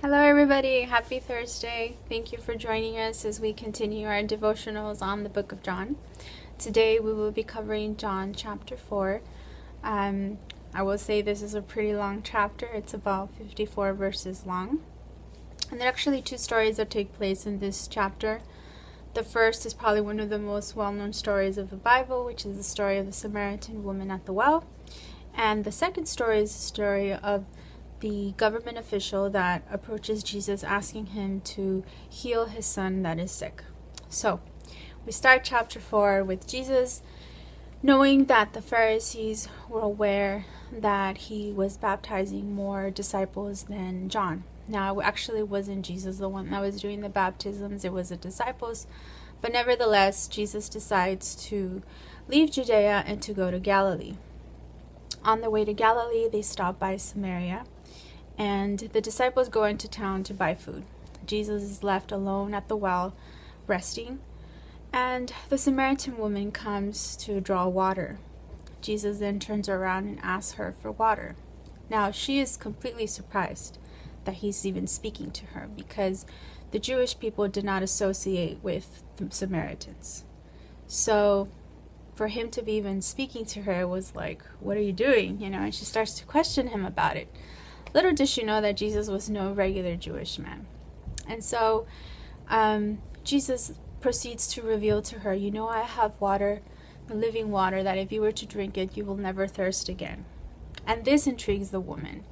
Hello, everybody. Happy Thursday. Thank you for joining us as we continue our devotionals on the book of John. Today, we will be covering John chapter 4. I will say this is a pretty long chapter. It's about 54 verses long. And there are actually two stories that take place in this chapter. The first is probably one of the most well-known stories of the Bible, which is the story of the Samaritan woman at the well. And the second story is the story of the government official that approaches Jesus asking him to heal his son that is sick. So we start chapter 4 with Jesus knowing that the Pharisees were aware that he was baptizing more disciples than John. Now, it actually wasn't Jesus the one that was doing the baptisms, it was the disciples. But nevertheless, Jesus decides to leave Judea and to go to Galilee. On the way to Galilee, they stop by Samaria, and the disciples go into town to buy food. Jesus is left alone at the well, resting, and the Samaritan woman comes to draw water. Jesus then turns around and asks her for water. Now, she is completely surprised that he's even speaking to her, because the Jewish people did not associate with the Samaritans. So for him to be even speaking to her was like, what are you doing? And she starts to question him about it. Little did she know that Jesus was no regular Jewish man. And so Jesus proceeds to reveal to her, I have water, the living water, that if you were to drink it, you will never thirst again. And this intrigues the woman.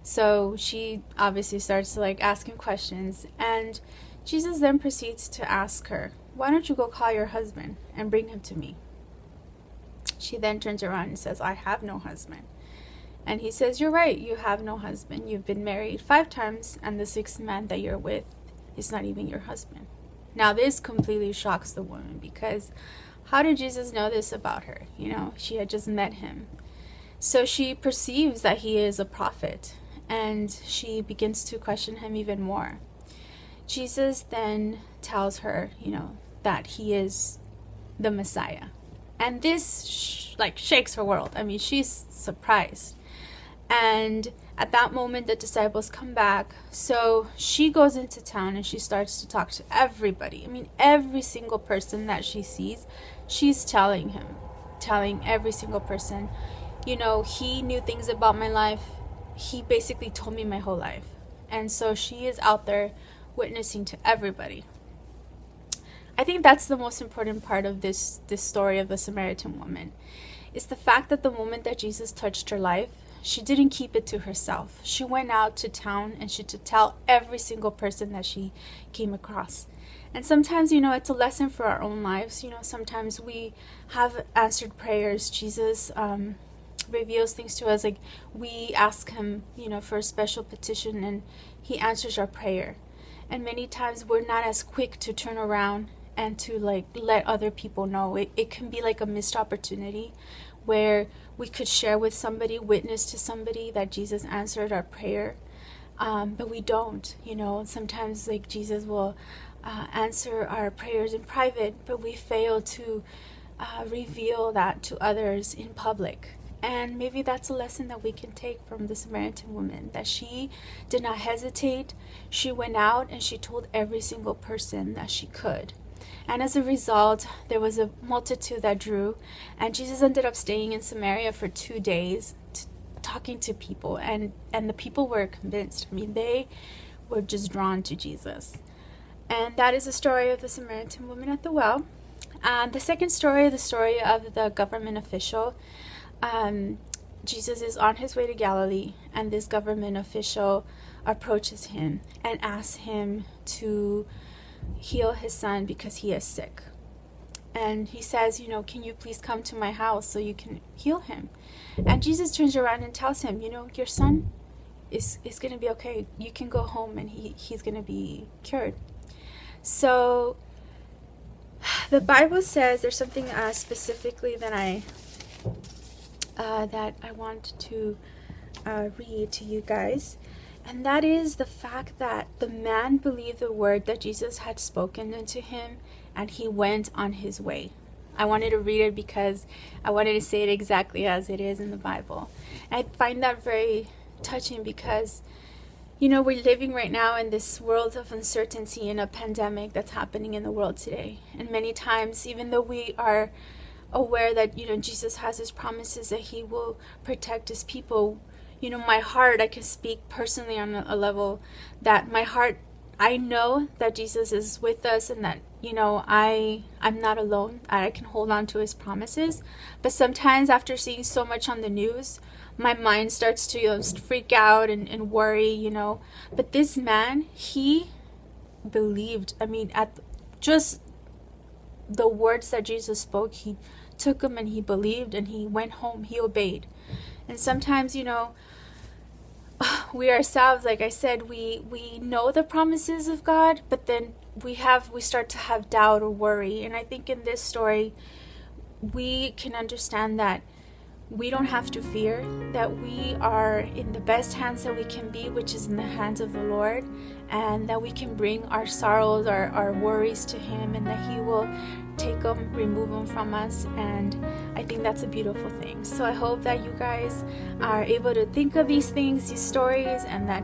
So she obviously starts to ask him questions. And Jesus then proceeds to ask her, why don't you go call your husband and bring him to me? She then turns around and says, I have no husband. And he says, you're right, you have no husband. You've been married 5 times, and the 6th man that you're with is not even your husband. Now, this completely shocks the woman, because how did Jesus know this about her? She had just met him. So she perceives that he is a prophet, and she begins to question him even more. Jesus then tells her, that he is the Messiah. And this shakes her world. She's surprised. And at that moment, the disciples come back. So she goes into town and she starts to talk to everybody. Every single person that she sees, she's telling every single person, he knew things about my life. He basically told me my whole life. And so she is out there witnessing to everybody. I think that's the most important part of this story of the Samaritan woman. Is the fact that the moment that Jesus touched her life, she didn't keep it to herself. She went out to town and she to tell every single person that she came across. And sometimes, it's a lesson for our own lives. Sometimes we have answered prayers. Jesus reveals things to us. We ask him, for a special petition, and he answers our prayer. And many times we're not as quick to turn around and to let other people know. It can be like a missed opportunity where we could share with somebody, witness to somebody that Jesus answered our prayer, but we don't. Sometimes Jesus will answer our prayers in private, but we fail to reveal that to others in public. And maybe that's a lesson that we can take from the Samaritan woman, that she did not hesitate. She went out and she told every single person that she could. And as a result, there was a multitude that drew, and Jesus ended up staying in Samaria for 2 days, talking to people, and the people were convinced. They were just drawn to Jesus. And that is the story of the Samaritan woman at the well. The second story, the story of the government official. Jesus is on his way to Galilee, and this government official approaches him and asks him to heal his son because he is sick. And he says, can you please come to my house so you can heal him? And Jesus turns around and tells him, your son is going to be okay. You can go home and he's going to be cured. So the Bible says, there's something specifically that I want to read to you guys. And that is the fact that the man believed the word that Jesus had spoken unto him, and he went on his way. I wanted to read it because I wanted to say it exactly as it is in the Bible. I find that very touching, because You know, we're living right now in this world of uncertainty and a pandemic that's happening in the world today. And many times, even though we are aware that, Jesus has his promises that he will protect his people, my heart, I can speak personally on a level that my heart, I know that Jesus is with us and that, I'm not alone. I can hold on to his promises. But sometimes after seeing so much on the news, my mind starts to freak out and worry, But this man, he believed. I mean, at just the words that Jesus spoke, he took him and he believed and he went home, he obeyed. And sometimes, we ourselves, like I said, we know the promises of God, but then we start to have doubt or worry. And I think in this story, we can understand that we don't have to fear, that we are in the best hands that we can be, which is in the hands of the Lord, and that we can bring our sorrows, our worries to him, and that he will take them, remove them from us. And I think that's a beautiful thing. So I hope that you guys are able to think of these things, these stories, and that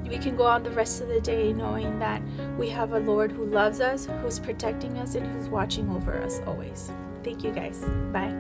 we can go on the rest of the day knowing that we have a Lord who loves us, who's protecting us, and who's watching over us always. Thank you guys. Bye.